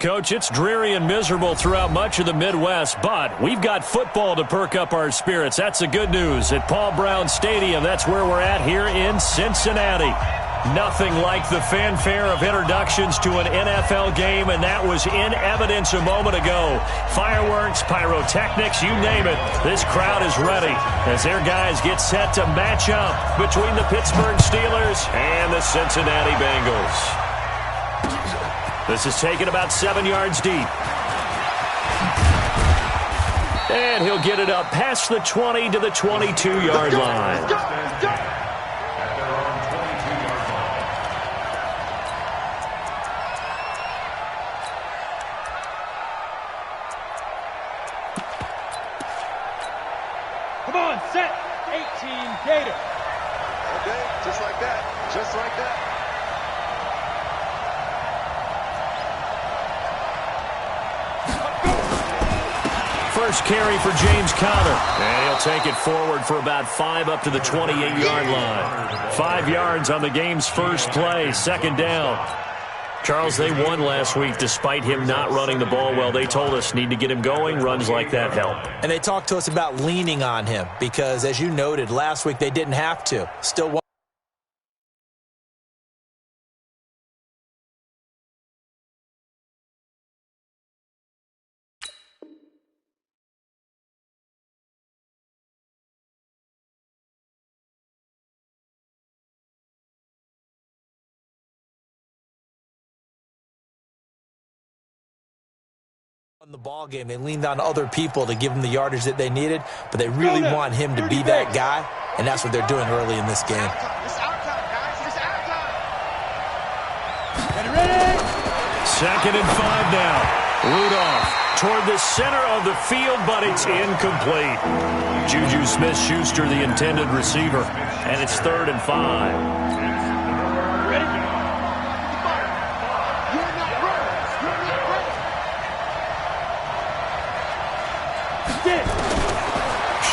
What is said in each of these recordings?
Coach, it's dreary and miserable throughout much of the Midwest, but we've got football to perk up our spirits. That's the good news. At Paul Brown Stadium, that's where we're at here in Cincinnati. Nothing like the fanfare of introductions to an NFL game, and that was in evidence a moment ago. Fireworks, pyrotechnics, you name it. This crowd is ready as their guys get set to match up between the Pittsburgh Steelers and the Cincinnati Bengals. This is taken about 7 yards deep. And he'll get it up past the 20 to the 22-yard line. Come on, set. 18 Gator. Okay, just like that. Just like that. First carry for James Conner. And he'll take it forward for about 5 up to the 28-yard line. 5 yards on the game's first play, second down. Charles, they won last week despite him not running the ball well. They told us need to get him going. Runs like that help. And they talked to us about leaning on him because, as you noted, last week they didn't have to. Still won. The ball game. They leaned on other people to give them the yardage that they needed, but they really want him to be that guy, and that's what they're doing early in this game. It's our time, guys. It's our time. Ready? Second and 5 now. Rudolph toward the center of the field, but it's incomplete. Juju Smith-Schuster, the intended receiver, and it's 3rd and 5.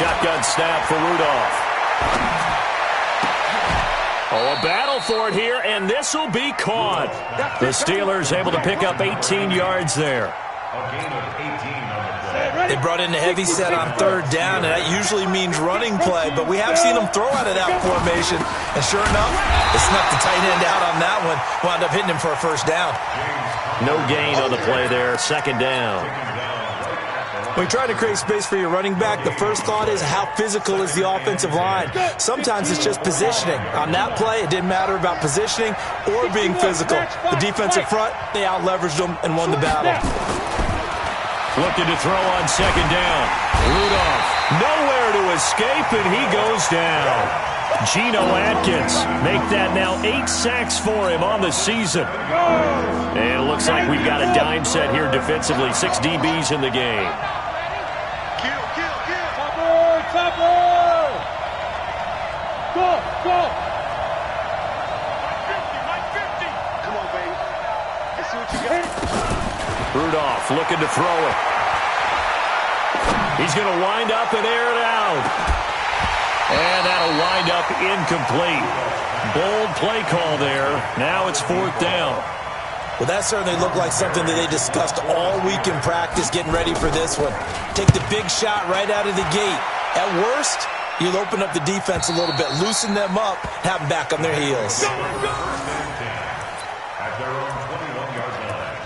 Shotgun snap for Rudolph. Oh, a battle for it here, and this will be caught. The Steelers able to pick up 18 yards there. They brought in the heavy set on 3rd down, and that usually means running play, but we have seen them throw out of that formation, and sure enough, they snuck the tight end out on that one, wound up hitting him for a 1st down. No gain on the play there, 2nd down. When you try to create space for your running back, the first thought is how physical is the offensive line. Sometimes it's just positioning. On that play, it didn't matter about positioning or being physical. The defensive front, they out-leveraged them and won the battle. Looking to throw on 2nd down. Rudolph nowhere to escape, and he goes down. Geno Atkins make that now 8 sacks for him on the season. And it looks like we've got a dime set here defensively. 6 DBs in the game. Topper! Go! Come on, baby. Let's see what you got. Rudolph looking to throw it. He's going to wind up and air it out. And that'll wind up incomplete. Bold play call there. Now it's 4th down. Well, that certainly looked like something that they discussed all week in practice, getting ready for this one. Take the big shot right out of the gate. At worst, you'll open up the defense a little bit, loosen them up, have them back on their heels. At their own 21-yard line.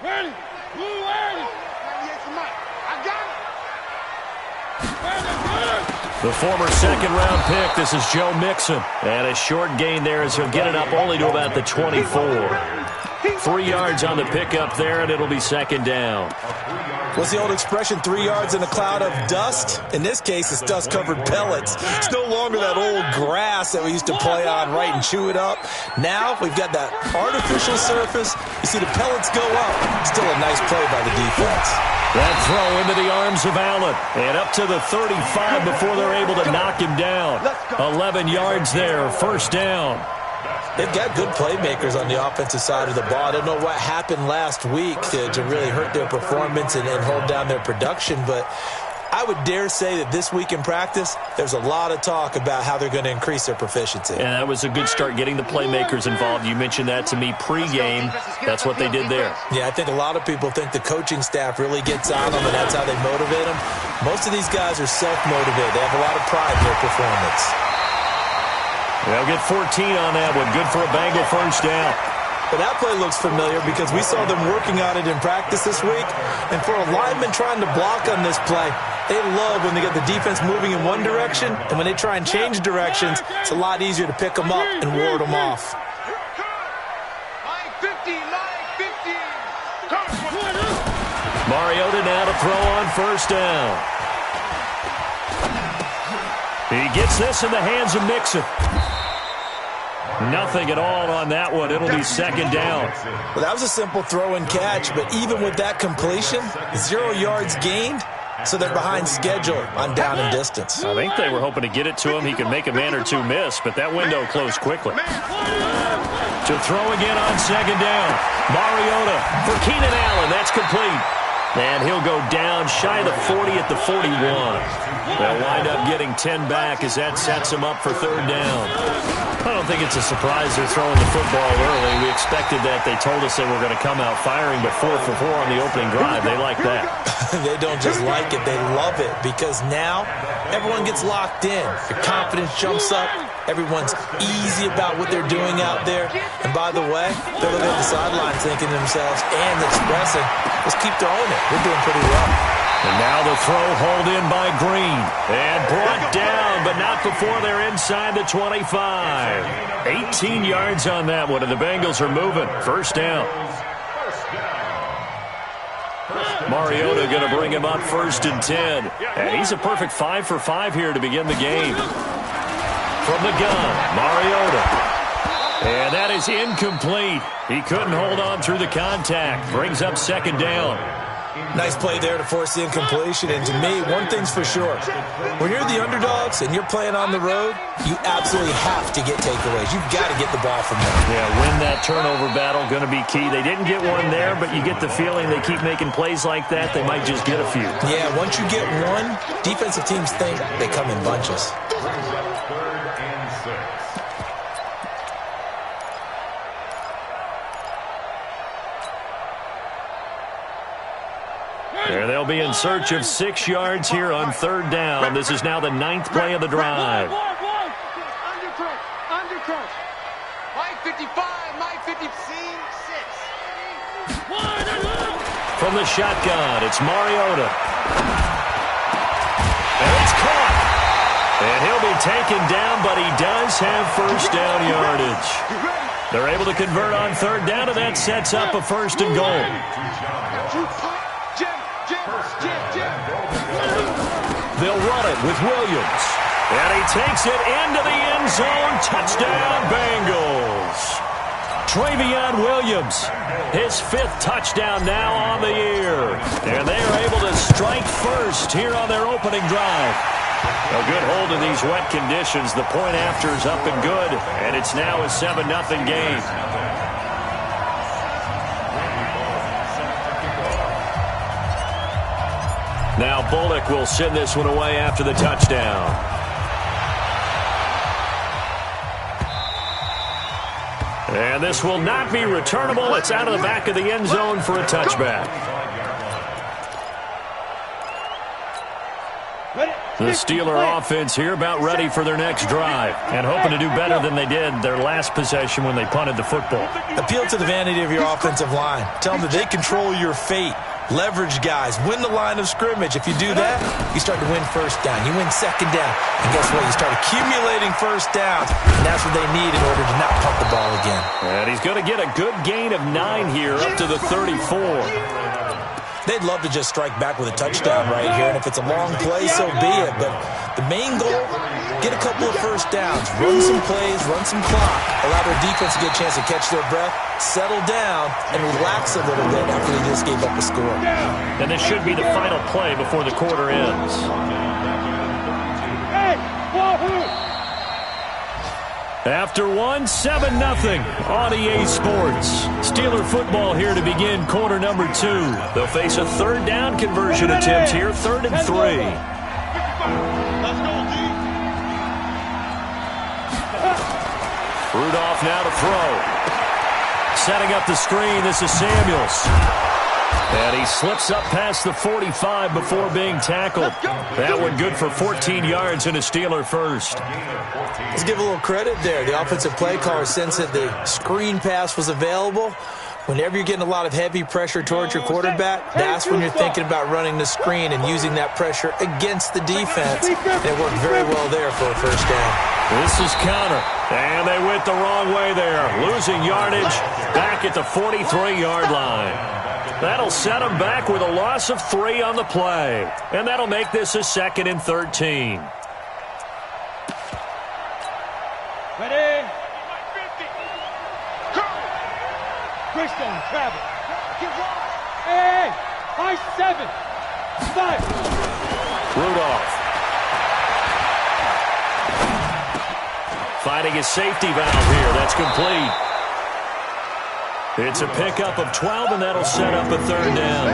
Ready? Blue ready? I got it. The former 2nd-round pick, this is Joe Mixon. And a short gain there as he'll get it up only to about the 24. 3 yards on the pickup there, and it'll be 2nd down. What's the old expression, 3 yards in a cloud of dust? In this case, it's dust-covered pellets. It's no longer that old grass that we used to play on, right, and chew it up. Now we've got that artificial surface. You see the pellets go up. Still a nice play by the defense. That throw into the arms of Allen. And up to the 35 before they're able to knock him down. 11 yards there, 1st down. They've got good playmakers on the offensive side of the ball. I don't know what happened last week to really hurt their performance and hold down their production, but I would dare say that this week in practice, there's a lot of talk about how they're going to increase their proficiency. And that was a good start, getting the playmakers involved. You mentioned that to me pregame. That's what they did there. Yeah, I think a lot of people think the coaching staff really gets on them, and that's how they motivate them. Most of these guys are self-motivated. They have a lot of pride in their performance. They'll get 14 on that one. Good for a Bengal first down. But that play looks familiar because we saw them working on it in practice this week. And for a lineman trying to block on this play, they love when they get the defense moving in one direction. And when they try and change directions, it's a lot easier to pick them up and ward them off. Mariota now to throw on first down. He gets this in the hands of Mixon. Nothing at all on that one. It'll be second down. Well, that was a simple throw and catch, but even with that completion, 0 yards gained, so they're behind schedule on down and distance. I think they were hoping to get it to him. He could make a man or two miss, but that window closed quickly. To throw again on second down. Mariota for Keenan Allen. That's complete. And he'll go down shy of the 40 at the 41. They'll wind up getting 10 back as that sets him up for third down. I don't think it's a surprise they're throwing the football early. We expected that. They told us they were going to come out firing, but 4 for 4 on the opening drive. They like that. They don't just like it. They love it because now everyone gets locked in. Your confidence jumps up. Everyone's easy about what they're doing out there. And by the way, they're looking at the sidelines thinking to themselves and expressing, let's keep throwing it. We're doing pretty well. And now the throw hauled in by Green. And brought down, but not before they're inside the 25. 18 yards on that one, and the Bengals are moving. First down. Mariota going to bring him up first and 10. And he's a perfect 5 for 5 here to begin the game. From the gun, Mariota. And that is incomplete. He couldn't hold on through the contact. Brings up second down. Nice play there to force the incompletion. And to me, one thing's for sure. When you're the underdogs and you're playing on the road, you absolutely have to get takeaways. You've got to get the ball from them. Yeah, win that turnover battle, going to be key. They didn't get one there, but you get the feeling they keep making plays like that, they might just get a few. Yeah, once you get one, defensive teams think they come in bunches. There they'll be in search of 6 yards here on third down. This is now the 9th play of the drive. Undercut. Mike 55, Mike 56. From the shotgun, it's Mariota. And it's caught. And he'll be taken down, but he does have first down yardage. They're able to convert on third down, and that sets up a first and goal. They'll run it with Williams. And he takes it into the end zone. Touchdown, Bengals. Travion Williams, his 5th touchdown now on the year. And they are able to strike first here on their opening drive. A good hold in these wet conditions. The point after is up and good. And it's now a 7-0 game. Now Bullock will send this one away after the touchdown. And this will not be returnable. It's out of the back of the end zone for a touchback. The Steeler offense here about ready for their next drive and hoping to do better than they did their last possession when they punted the football. Appeal to the vanity of your offensive line. Tell them that they control your fate. Leverage guys. Win the line of scrimmage. If you do that, you start to win first down. You win second down. And guess what? You start accumulating first downs. And that's what they need in order to not pump the ball again. And he's going to get a good gain of 9 here up to the 34. They'd love to just strike back with a touchdown right here, and if it's a long play, so be it. But the main goal, get a couple of first downs, run some plays, run some clock, allow their defense to get a chance to catch their breath, settle down, and relax a little bit after they just gave up a score. And this should be the final play before the quarter ends. After one, 7-0 on EA Sports. Steeler football here to begin quarter number 2. They'll face a third down conversion attempt here, 3rd and 3. Rudolph now to throw. Setting up the screen, this is Samuels. And he slips up past the 45 before being tackled. That one good for 14 yards and a Steeler first. Let's give a little credit there. The offensive play caller sensed that the screen pass was available. Whenever you're getting a lot of heavy pressure towards your quarterback, that's when you're thinking about running the screen and using that pressure against the defense. And it worked very well there for a first down. This is counter. And they went the wrong way there. Losing yardage back at the 43-yard line. That'll set them back with a loss of 3 on the play. And that'll make this a 2nd and 13. Ready? Christian, travel. Hey, high 7. 5. Rudolph. Finding a safety valve here. That's complete. It's a pickup of 12, and that'll set up a 3rd down.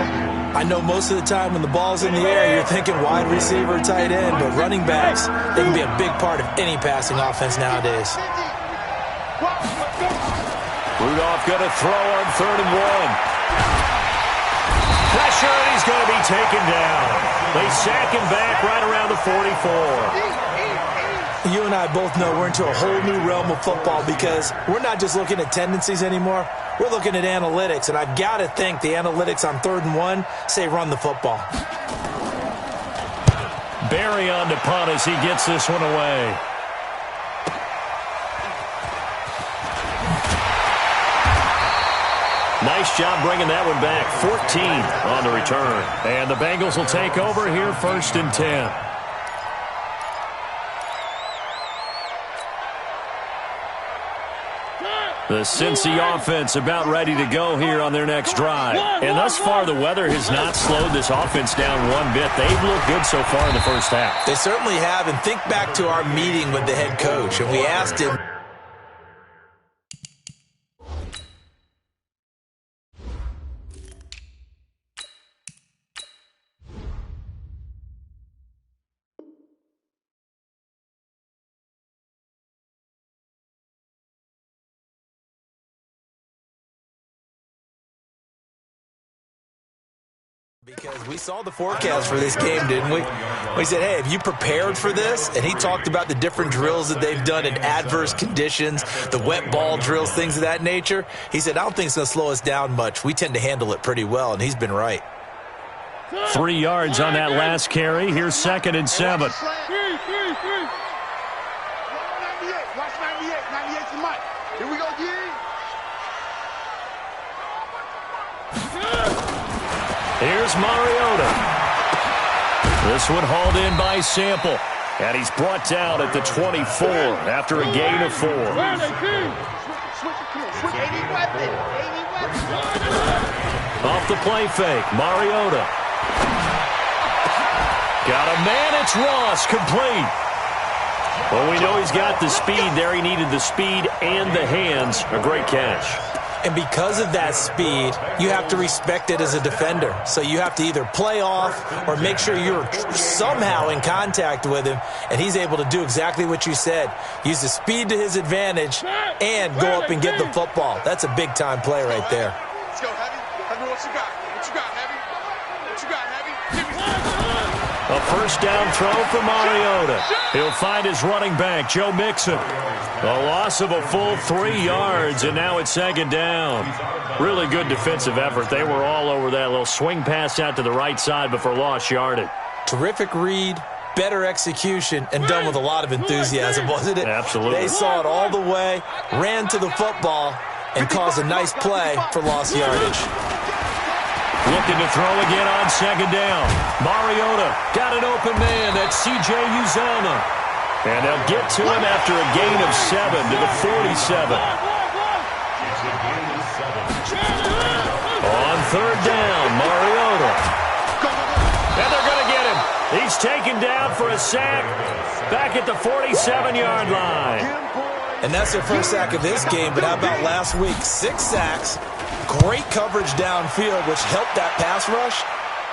I know most of the time when the ball's in the air, you're thinking wide receiver, tight end, but running backs, they can be a big part of any passing offense nowadays. Rudolph going to throw on 3rd and 1. Pressure, and he's going to be taken down. They sack him back right around the 44. You and I both know we're into a whole new realm of football because we're not just looking at tendencies anymore. We're looking at analytics, and I've got to think the analytics on 3rd and 1 say run the football. Barry on to punt as he gets this one away. Nice job bringing that one back. 14 on the return. And the Bengals will take over here 1st and 10. The Cincy offense about ready to go here on their next drive. And thus far, the weather has not slowed this offense down one bit. They've looked good so far in the first half. They certainly have. And think back to our meeting with the head coach, and we asked him, because we saw the forecast for this game, didn't we? We said, hey, have you prepared for this? And he talked about the different drills that they've done in adverse conditions, the wet ball drills, things of that nature. He said, I don't think it's going to slow us down much. We tend to handle it pretty well, and he's been right. 3 yards on that last carry. Here's 2nd and 7. Watch 98. Watch 98. 98's the mic. Here we go, G. Here's Mariota. This one hauled in by Sample. And he's brought down at the 24 after a gain of 4. Off the play fake, Mariota. Got a man, it's Ross, complete. Well, we know he's got the speed there. He needed the speed and the hands. A great catch. And because of that speed, you have to respect it as a defender. So you have to either play off or make sure you're somehow in contact with him, and he's able to do exactly what you said. Use the speed to his advantage and go up and get the football. That's a big-time play right there. Let's go, Heavy. Heavy, what you got? What you got, Heavy? What you got, Heavy? A first down throw for Mariota. He'll find his running back, Joe Mixon. A loss of a full 3 yards, and now it's 2nd down. Really good defensive effort. They were all over that little swing pass out to the right side before lost yardage. Terrific read, better execution, and done with a lot of enthusiasm, wasn't it? Absolutely. They saw it all the way, ran to the football, and caused a nice play for lost yardage. Looking to throw again on 2nd down. Mariota got an open man. That's C.J. Uzomah. And they'll get to him after a gain of 7 to the 47. On 3rd down, Mariota. And they're going to get him. He's taken down for a sack back at the 47-yard line. And that's their first sack of this game, but how about last week? 6 sacks, great coverage downfield, which helped that pass rush.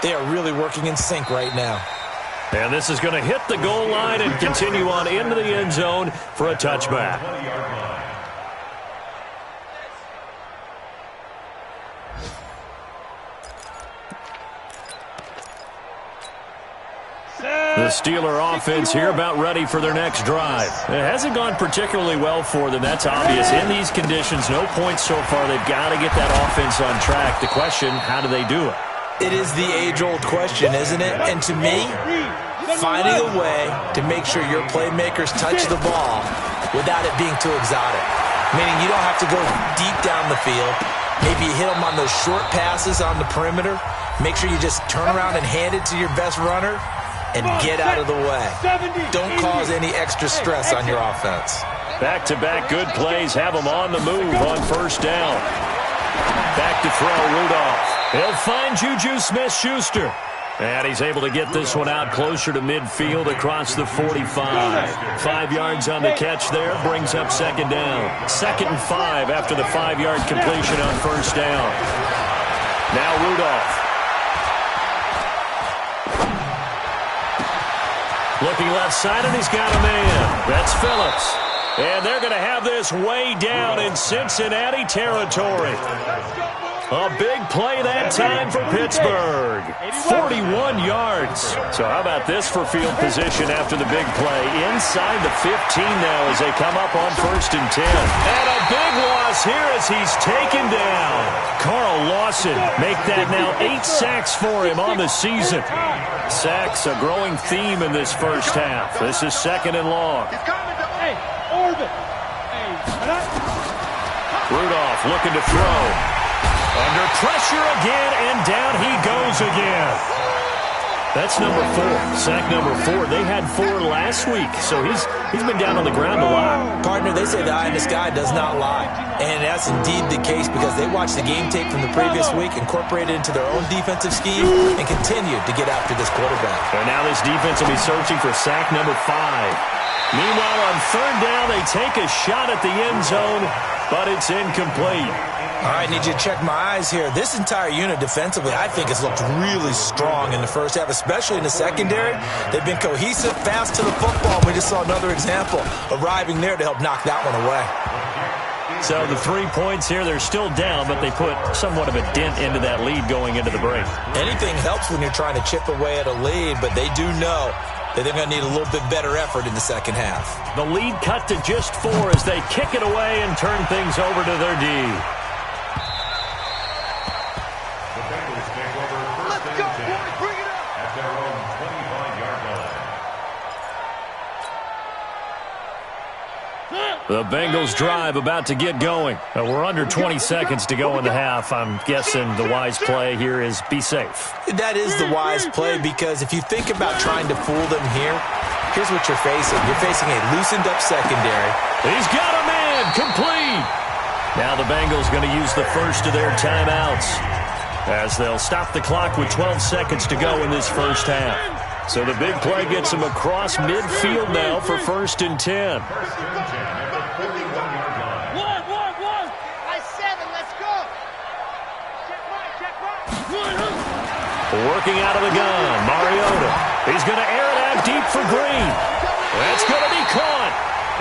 They are really working in sync right now. And this is going to hit the goal line and continue on into the end zone for a touchback. The Steeler offense here about ready for their next drive. It hasn't gone particularly well for them. That's obvious. In these conditions, no points so far. They've got to get that offense on track. The question, how do they do it? It is the age-old question, isn't it? And to me, finding a way to make sure your playmakers touch the ball without it being too exotic. Meaning you don't have to go deep down the field. Maybe you hit them on those short passes on the perimeter. Make sure you just turn around and hand it to your best runner and get out of the way. Don't cause any extra stress on your offense. Back-to-back good plays have them on the move on first down. Back to throw, Rudolph. He'll find Juju Smith-Schuster. And he's able to get this one out closer to midfield across the 45. 5 yards on the catch there, brings up second down. 2nd and 5 after the 5-yard completion on first down. Now Rudolph. Looking left side, and he's got a man. That's Phillips. And they're going to have this way down in Cincinnati territory. A big play that time for Pittsburgh. 41 yards. So how about this for field position after the big play? Inside the 15 now as they come up on 1st and 10. And a big loss here as he's taken down. Carl Lawson make that now 8 sacks for him on the season. Sacks a growing theme in this first half. This is 2nd and long. Hey, Orbit. Hey, Rudolph looking to throw. Under pressure again, and down he goes again. That's number 4. Sack number 4. They had 4 last week, so he's been down on the ground a lot. Partner, they say the eye in the sky does not lie. And that's indeed the case because they watched the game tape from the previous week, incorporated it into their own defensive scheme, and continued to get after this quarterback. And now this defense will be searching for sack number 5. Meanwhile, on 3rd down, they take a shot at the end zone, but it's incomplete. All right, need you to check my eyes here. This entire unit defensively, I think, has looked really strong in the first half, especially in the secondary. They've been cohesive, fast to the football. We just saw another example arriving there to help knock that one away. So the 3 points here, they're still down, but they put somewhat of a dent into that lead going into the break. Anything helps when you're trying to chip away at a lead, but they do know that they're going to need a little bit better effort in the second half. The lead cut to just 4 as they kick it away and turn things over to their D. The Bengals drive about to get going. We're under 20 seconds to go in the half. I'm guessing the wise play here is be safe. That is the wise play because if you think about trying to fool them here, here's what you're facing. You're facing a loosened up secondary. He's got a man, complete. Now the Bengals going to use the first of their timeouts as they'll stop the clock with 12 seconds to go in this first half. So the big play gets them across midfield now for 1st and 10. Working out of the gun, Mariota. He's going to air it out deep for Green. That's going to be caught.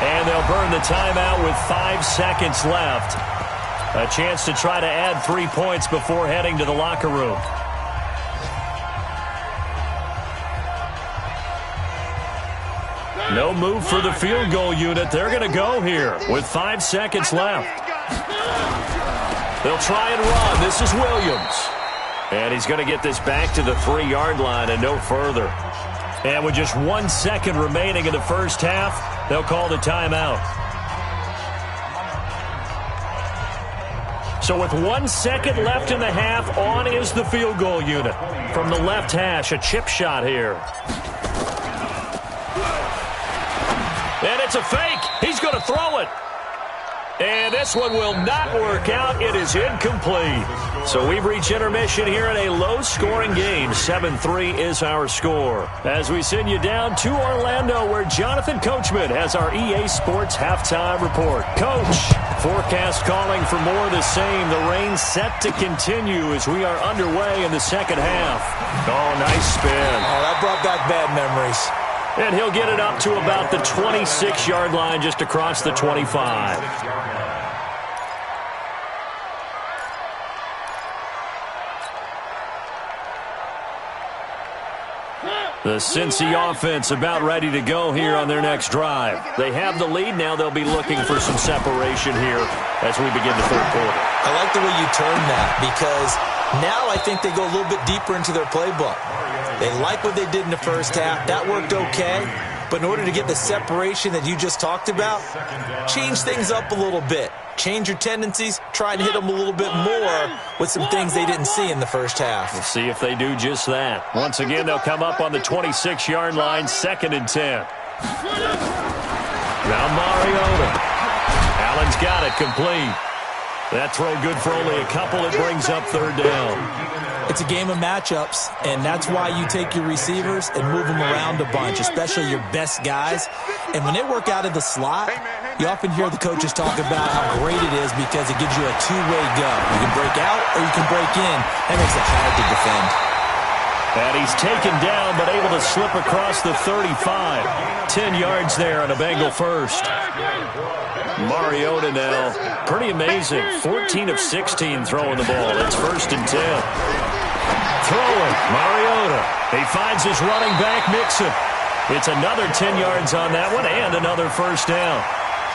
And they'll burn the timeout with 5 seconds left. A chance to try to add 3 points before heading to the locker room. No move for the field goal unit. They're going to go here with 5 seconds left. They'll try and run. This is Williams. And he's going to get this back to the 3-yard line and no further. And with just 1 second remaining in the first half, they'll call the timeout. So with 1 second left in the half, on is the field goal unit. From the left hash, a chip shot here. And it's a fake. He's going to throw it. And this one will not work out. It is incomplete. So we've reached intermission here in a low-scoring game. 7-3 is our score. As we send you down to Orlando, where Jonathan Coachman has our EA Sports halftime report. Coach, forecast calling for more of the same. The rain set to continue as we are underway in the second half. Oh, nice spin. Oh, that brought back bad memories. And he'll get it up to about the 26-yard line, just across the 25. The Cincy offense about ready to go here on their next drive. They have the lead. Now they'll be looking for some separation here as we begin the third quarter. I like the way you turned that, because now I think they go a little bit deeper into their playbook. They like what they did in the first half. That worked okay. But in order to get the separation that you just talked about, change things up a little bit. Change your tendencies. Try and hit them a little bit more with some things they didn't see in the first half. We'll see if they do just that. Once again, they'll come up on the 26-yard line, 2nd and 10. Now Mariota. Allen's got it complete. That throw good for only a couple. It brings up 3rd down. It's a game of matchups, and that's why you take your receivers and move them around a bunch, especially your best guys. And when they work out of the slot, you often hear the coaches talk about how great it is because it gives you a two-way go. You can break out or you can break in. That makes it hard to defend. And he's taken down, but able to slip across the 35. 10 yards there on a Bengal first. Mariota now, pretty amazing. 14 of 16 throwing the ball. It's 1st and 10. Throwing, Mariota. He finds his running back, Mixon. It's another 10 yards on that one and another 1st down.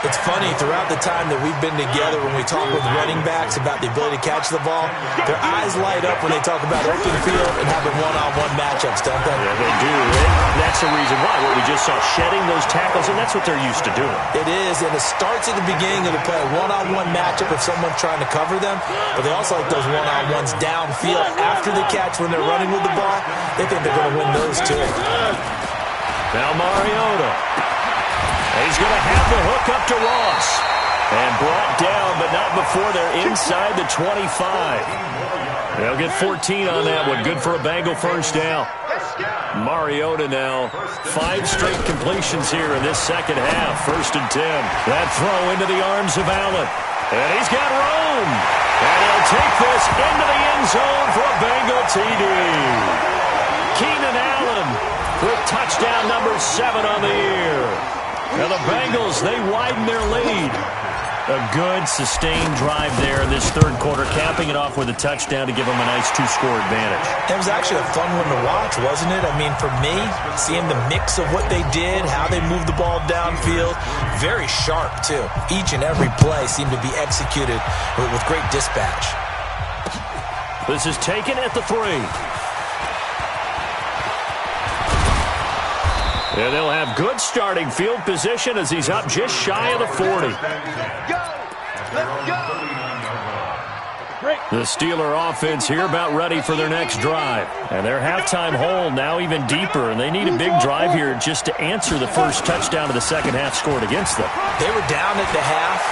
It's funny, throughout the time that we've been together, when we talk with running backs about the ability to catch the ball, their eyes light up when they talk about open field and having one-on-one matchups, don't they? Yeah, they do. And that's the reason why. What we just saw, shedding those tackles, and that's what they're used to doing. It is, and it starts at the beginning of the play, a one-on-one matchup if someone's trying to cover them, but they also like those one-on-ones downfield after the catch when they're running with the ball. They think they're going to win those too. Now Mariota. He's going to have the hook up to Ross. And brought down, but not before they're inside the 25. They'll get 14 on that one. Good for a Bengal 1st down. Mariota now. 5 straight completions here in this second half. 1st and 10. That throw into the arms of Allen. And he's got room. And he'll take this into the end zone for a Bengal TD. Keenan Allen with touchdown number 7 on the year. Now the Bengals, they widen their lead. A good, sustained drive there in this third quarter, capping it off with a touchdown to give them a nice 2-score advantage. It was actually a fun one to watch, wasn't it? I mean, for me, seeing the mix of what they did, how they moved the ball downfield, very sharp, too. Each and every play seemed to be executed with great dispatch. This is taken at the 3. And they'll have good starting field position as he's up just shy of the 40. The Steeler offense here about ready for their next drive. And their halftime hole now even deeper, and they need a big drive here just to answer the first touchdown of the second half scored against them. They were down at the half.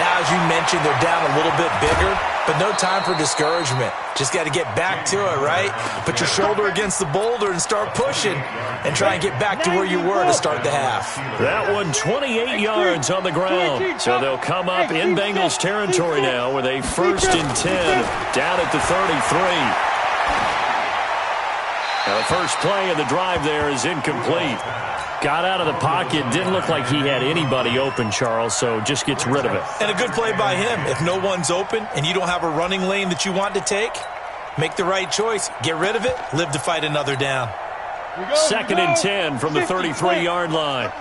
Now, as you mentioned, they're down a little bit bigger, but no time for discouragement. Just got to get back to it, right? Put your shoulder against the boulder and start pushing and try and get back to where you were to start the half. That one 28 yards on the ground. So they'll come up in Bengals territory now with a 1st and 10 down at the 33. Now the first play of the drive there is incomplete. Got out of the pocket, didn't look like he had anybody open, Charles, so just gets rid of it. And a good play by him. If no one's open and you don't have a running lane that you want to take, make the right choice. Get rid of it, live to fight another down. 2nd and 10 from the 33-yard line.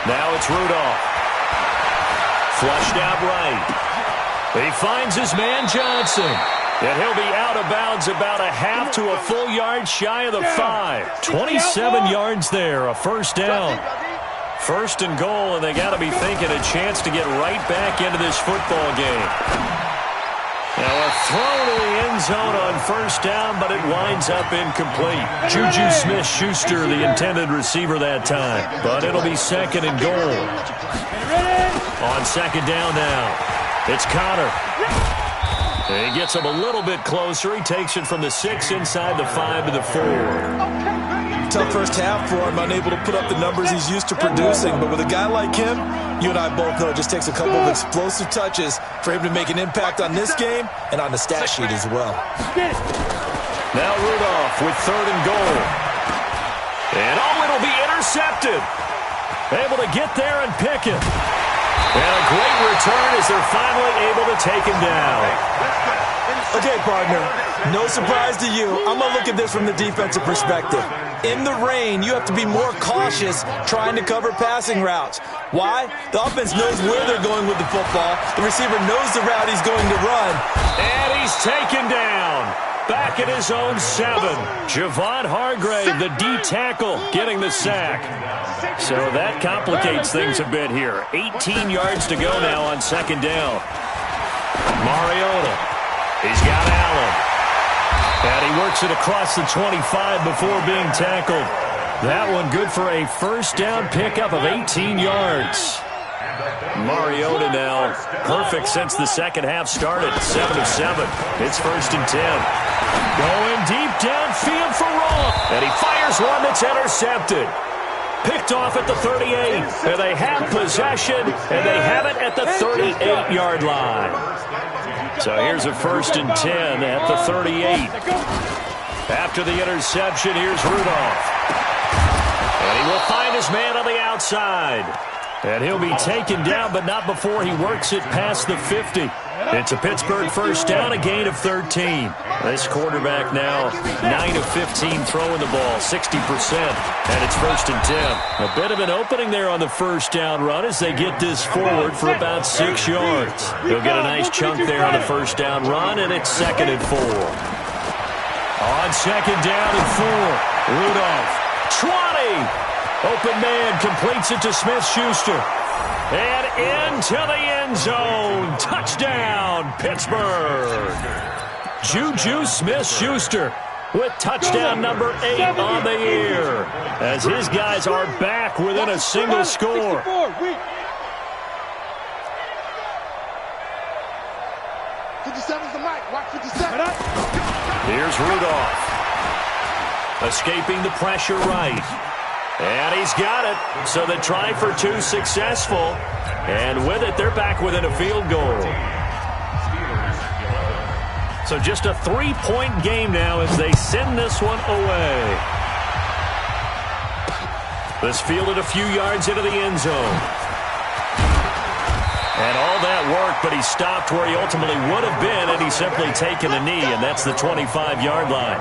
Now it's Rudolph. Flushed out right. He finds his man Johnson. And he'll be out of bounds about a half to a full yard shy of the 5. 27 yards there, a 1st down. 1st and goal, and they got to be thinking a chance to get right back into this football game. Now a throw to the end zone on first down, but it winds up incomplete. Juju Smith-Schuster, the intended receiver that time. But it'll be second and goal. On second down now, it's Connor. He gets him a little bit closer. He takes it from the 6 inside the 5 to the 4. Tough first half for him, unable to put up the numbers he's used to producing. But with a guy like him, you and I both know it just takes a couple of explosive touches for him to make an impact on this game and on the stat sheet as well. Now Rudolph with third and goal. And it'll be intercepted. Able to get there and pick it. And a great return as they're finally able to take him down. Okay, partner, no surprise to you. I'm going to look at this from the defensive perspective. In the rain, you have to be more cautious trying to cover passing routes. Why? The offense knows where they're going with the football. The receiver knows the route he's going to run. And he's taken down. Back at his own 7. Javon Hargrave, the D tackle, getting the sack. So that complicates things a bit here. 18 yards to go now on second down. Mariota. He's got Allen. And he works it across the 25 before being tackled. That one good for a first down pickup of 18 yards. Mariota now perfect since the second half started. 7 of 7. It's first and 10. Going deep downfield for Ross. And he fires one that's intercepted. Picked off at the 38. And they have possession, and they have it at the 38-yard line. So here's a first and 10 at the 38. After the interception, here's Rudolph. And he will find his man on the outside. And he'll be taken down, but not before he works it past the 50. It's a Pittsburgh first down, a gain of 13. This quarterback now 9 of 15 throwing the ball, 60%. And it's first and 10. A bit of an opening there on the first down run as they get this forward for about 6 yards. He'll get a nice chunk there on the first down run, and it's second and 4. On second down and 4, Rudolph. 20! Open man completes it to Smith-Schuster. And into the end zone. Touchdown, Pittsburgh. Juju Smith-Schuster with touchdown number 8 on the year. As his guys are back within a single score. Here's Rudolph. Escaping the pressure right. And he's got it. So the try for 2 successful. And with it, they're back within a field goal. So just a 3-point game now as they send this one away. This fielded a few yards into the end zone. And all that worked, but he stopped where he ultimately would have been, and he's simply taken a knee, and that's the 25-yard line.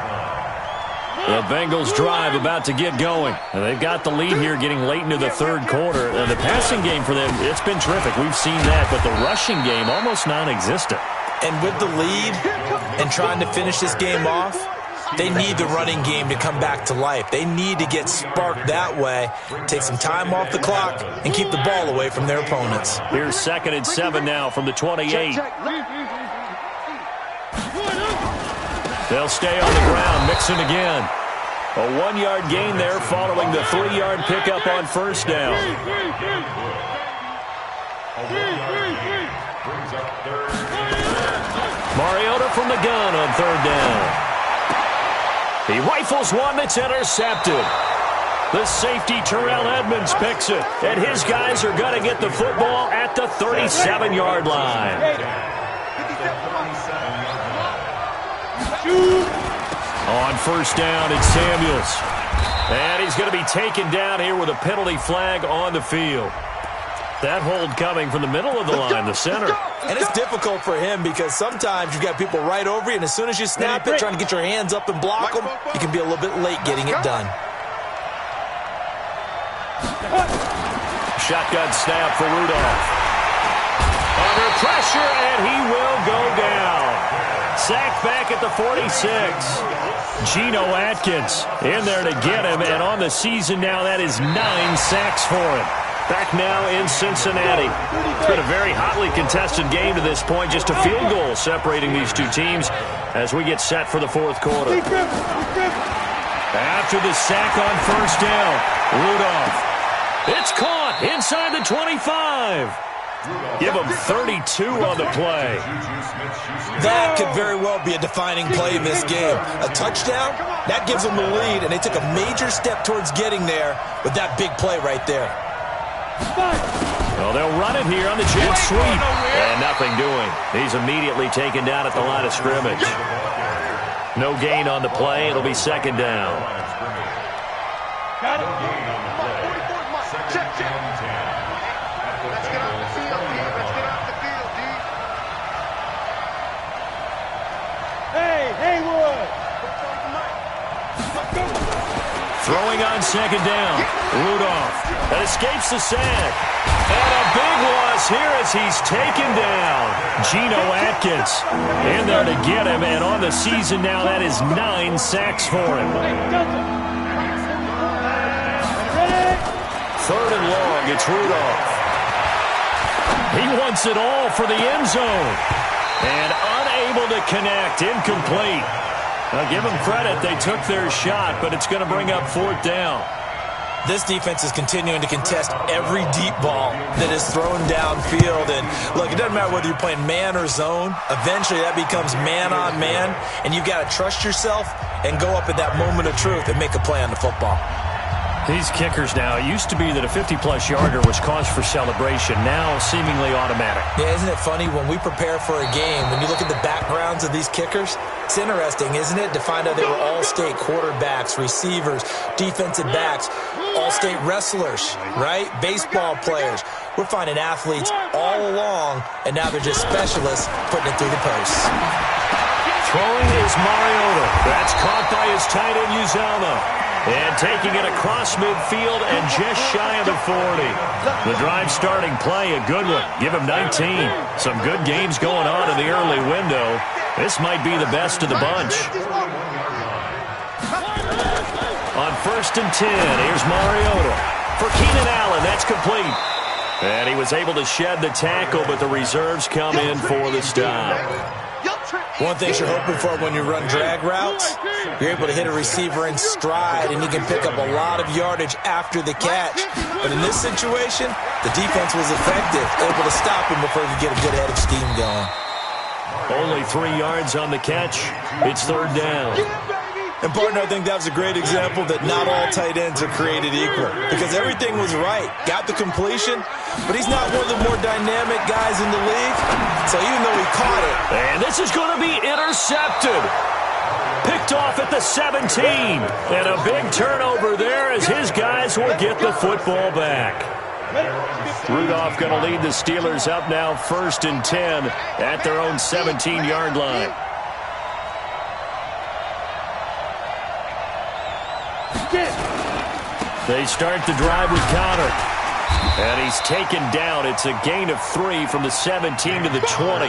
The Bengals drive about to get going. And they've got the lead here getting late into the third quarter. And the passing game for them, it's been terrific. We've seen that, but the rushing game almost non-existent. And with the lead and trying to finish this game off, they need the running game to come back to life. They need to get sparked that way, take some time off the clock, and keep the ball away from their opponents. Here's second and 7 now from the 28. They'll stay on the ground, mixing again. A 1-yard gain there following the 3-yard pickup on first down. Mariota from the gun on third down. He rifles one that's intercepted. The safety, Terrell Edmonds, picks it. And his guys are going to get the football at the 37-yard line. On first down, it's Samuels. And he's going to be taken down here with a penalty flag on the field. That hold coming from the middle of the line, the center. And it's difficult for him because sometimes you've got people right over you, and as soon as you snap it, trying to get your hands up and block them, you can be a little bit late getting it done. Shotgun snap for Rudolph. Under pressure, and he will go down. Sacked back at the 46. Geno Atkins in there to get him, and on the season now, that is 9 sacks for him. Back now in Cincinnati. It's been a very hotly contested game to this point. Just a field goal separating these two teams as we get set for the fourth quarter. After the sack on first down, Rudolph. It's caught inside the 25. Give him 32 on the play. That could very well be a defining play in this game. A touchdown, that gives them the lead, and they took a major step towards getting there with that big play right there. Well, they'll run it here on the jet sweep. And nothing doing. He's immediately taken down at the line of scrimmage. No gain on the play. It'll be second down. Got it. Throwing on second down. Rudolph. That escapes the sack. And a big loss here as he's taken down. Geno Atkins in there to get him. And on the season now, that is 9 sacks for him. Third and long. It's Rudolph. He wants it all for the end zone. And unable to connect. Incomplete. Now, give them credit. They took their shot, but it's going to bring up fourth down. This defense is continuing to contest every deep ball that is thrown downfield. And, look, it doesn't matter whether you're playing man or zone. Eventually, that becomes man-on-man, and you've got to trust yourself and go up at that moment of truth and make a play on the football. These kickers now, it used to be that a 50-plus yarder was cause for celebration. Now, seemingly automatic. Yeah, isn't it funny when we prepare for a game, when you look at the backgrounds of these kickers, it's interesting, isn't it, to find out they were all-state quarterbacks, receivers, defensive backs, all-state wrestlers, right? Baseball players. We're finding athletes all along, and now they're just specialists putting it through the posts. Throwing is Mariota. That's caught by his tight end, Uzomah. And taking it across midfield and just shy of the 40. The drive starting play, a good one. Give him 19. Some good games going on in the early window. This might be the best of the bunch. On first and 10, here's Mariota. For Keenan Allen, that's complete. And he was able to shed the tackle, but the reserves come in for the stop. One thing you're hoping for when you run drag routes, you're able to hit a receiver in stride, and you can pick up a lot of yardage after the catch. But in this situation, the defense was effective, able to stop him before he could get a good head of steam going. Only 3 yards on the catch. It's third down. And, partner, I think that was a great example that not all tight ends are created equal, because everything was right. Got the completion, but he's not one of the more dynamic guys in the league. So even though he caught it. And this is going to be intercepted. Picked off at the 17. And a big turnover there as his guys will get the football back. Rudolph going to lead the Steelers up now first and 10 at their own 17-yard line. They start the drive with Connor. And he's taken down. It's a gain of 3 from the 17 to the 20.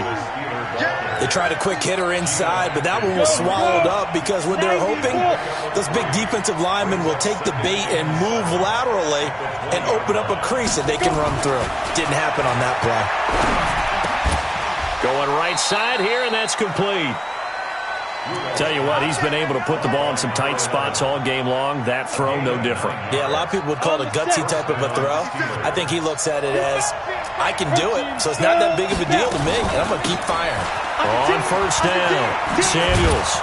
They tried a quick hitter inside, but that one was swallowed up because what they're hoping, those big defensive linemen will take the bait and move laterally and open up a crease that they can run through. Didn't happen on that play. Going right side here, and that's complete. Tell you what, he's been able to put the ball in some tight spots all game long. That throw, no different. Yeah, a lot of people would call it a gutsy type of a throw. I think he looks at it as, I can do it, so it's not that big of a deal to me, and I'm going to keep firing. On first down, Samuels.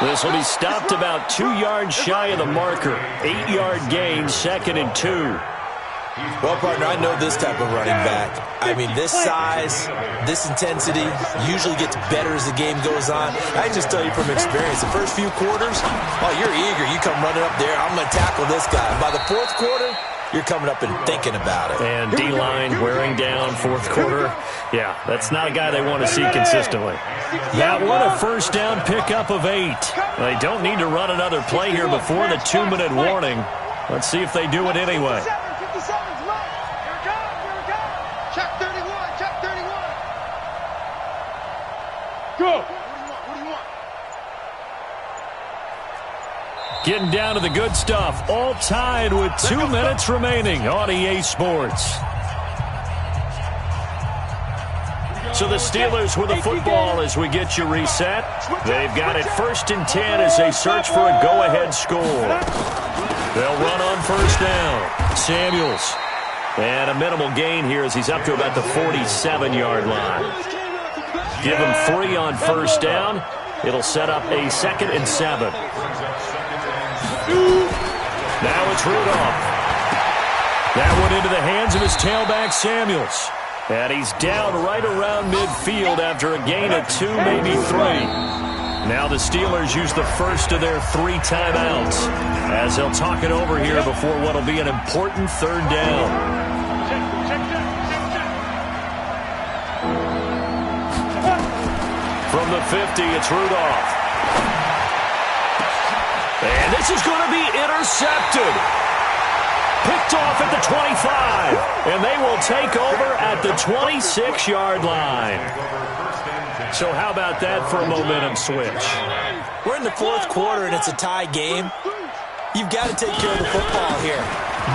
This will be stopped about 2 yards shy of the marker. 8-yard gain, second and 2. Well, partner, I know this type of running back. I mean, this size, this intensity usually gets better as the game goes on. I can just tell you from experience, the first few quarters, oh, you're eager. You come running up there, I'm going to tackle this guy. And by the fourth quarter, you're coming up and thinking about it. And D-line wearing down fourth quarter. Yeah, that's not a guy they want to see consistently. That one, a first down pickup of 8. They don't need to run another play here before the 2-minute warning. Let's see if they do it anyway. Getting down to the good stuff. All tied with 2 minutes remaining on EA Sports. So the Steelers with the football as we get you reset. They've got it 1st and 10 as they search for a go-ahead score. They'll run on 1st down. Samuels. And a minimal gain here as he's up to about the 47-yard line. Give him 3 on 1st down. It'll set up a 2nd and 7. Now it's Rudolph. That one into the hands of his tailback, Samuels. And he's down right around midfield after a gain of 2, maybe 3. Now the Steelers use the first of their 3 timeouts as they'll talk it over here before what will be an important 3rd down. From the 50, it's Rudolph. And this is going to be intercepted. Picked off at the 25, and they will take over at the 26-yard line. So how about that for a momentum switch? We're in the 4th quarter, and it's a tie game. You've got to take care of the football here.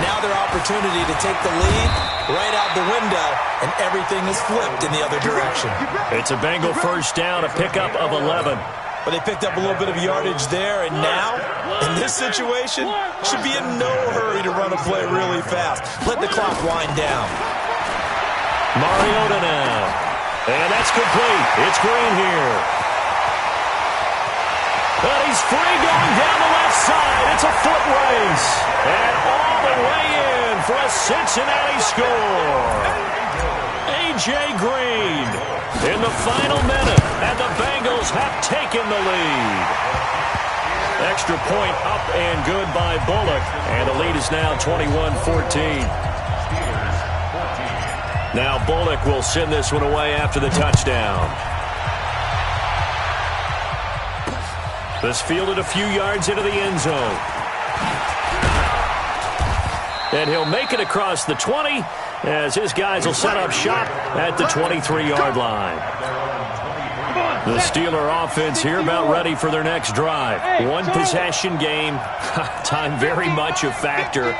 Now their opportunity to take the lead right out the window, and everything is flipped in the other direction. It's a Bengal 1st down, a pickup of 11. But they picked up a little bit of yardage there, and now, in this situation, should be in no hurry to run a play really fast. Let the clock wind down. Mariota now. And that's complete. It's Green here. But he's free going down the left side. It's a foot race. And all the way in for a Cincinnati score. A.J. Green in the final minute, and the Bengals have taken the lead. Extra point up and good by Bullock, and the lead is now 21-14. Now Bullock will send this one away after the touchdown. This fielded a few yards into the end zone. And he'll make it across the 20 as his guys will set up shop at the 23-yard line. The Steeler offense here about ready for their next drive. 1 possession game. Time very much a factor.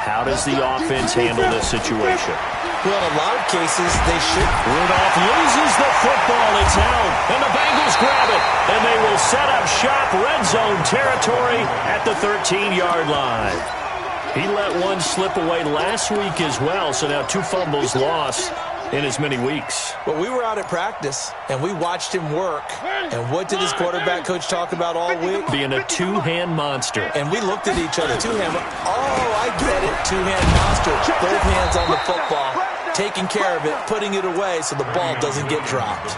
How does the offense handle this situation? Well, in a lot of cases, they should. Rudolph loses the football. It's out. And the Bengals grab it. And they will set up shop red zone territory at the 13-yard line. He let one slip away last week as well, so now 2 fumbles lost in as many weeks. Well, we were out at practice, and we watched him work. And what did his quarterback coach talk about all week? Being a 2-hand monster. And we looked at each other. 2-hand. Oh, I get it. 2-hand monster. Both hands on the football. Taking care of it, putting it away so the ball doesn't get dropped.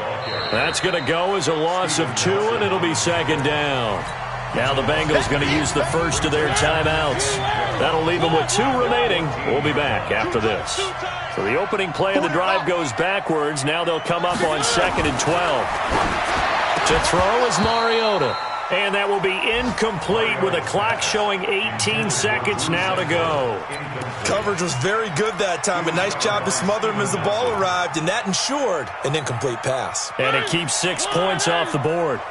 That's going to go as a loss of 2, and it'll be 2nd down. Now the Bengals going to use the first of their timeouts. That'll leave them with 2 remaining. We'll be back after this. So the opening play of the drive goes backwards. Now they'll come up on 2nd and 12. To throw is Mariota. And that will be incomplete with a clock showing 18 seconds now to go. Coverage was very good that time. A nice job to smother him as the ball arrived, and that ensured an incomplete pass. And it keeps 6 points off the board.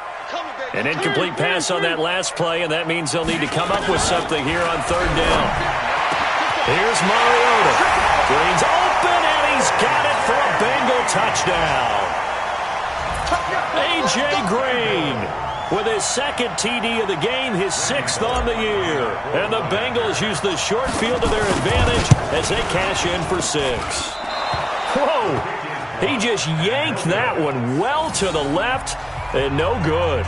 An incomplete pass on that last play, and that means they'll need to come up with something here on 3rd down. Here's Mariota. Green's open, and he's got it for a Bengal touchdown. A.J. Green with his 2nd TD of the game, his 6th on the year. And the Bengals use the short field to their advantage as they cash in for 6. Whoa! He just yanked that one well to the left, and no good.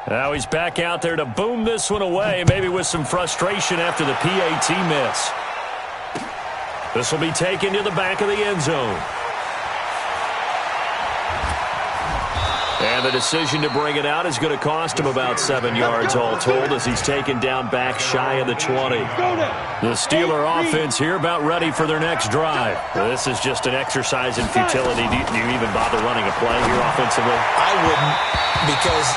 Now he's back out there to boom this one away, maybe with some frustration after the PAT miss. This will be taken to the back of the end zone. And the decision to bring it out is going to cost him about 7 yards all told as he's taken down back shy of the 20. The Steeler offense here about ready for their next drive. This is just an exercise in futility. Do you even bother running a play here offensively? I wouldn't, because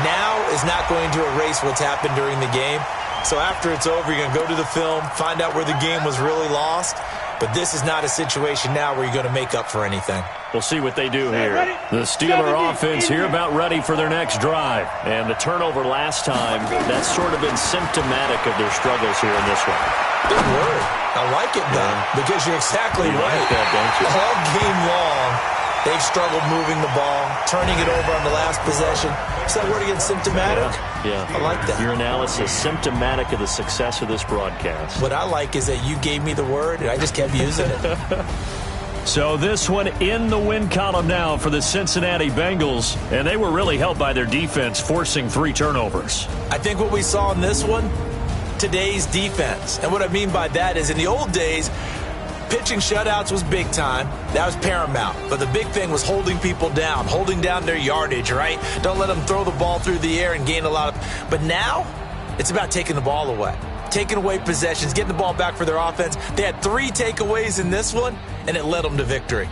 now is not going to erase what's happened during the game. So after it's over, you're going to go to the film, find out where the game was really lost. But this is not a situation now where you're going to make up for anything. We'll see what they do here. The Steeler offense here about ready for their next drive. And the turnover last time, that's sort of been symptomatic of their struggles here in this one. Good word. I like it, though, because you're exactly You right. like that, don't you? All game long, they've struggled moving the ball, turning it over on the last possession. Is that word again, symptomatic? Yeah. I like that. Your analysis, symptomatic of the success of this broadcast. What I like is that you gave me the word, and I just kept using it. So this one in the win column now for the Cincinnati Bengals, and they were really helped by their defense, forcing 3 turnovers. I think what we saw in this one, today's defense. And what I mean by that is in the old days, pitching shutouts was big time. That was paramount. But the big thing was holding people down, holding down their yardage, right? Don't let them throw the ball through the air and gain a lot of... But now, it's about taking the ball away. Taking away possessions, getting the ball back for their offense. They had 3 takeaways in this one, and it led them to victory.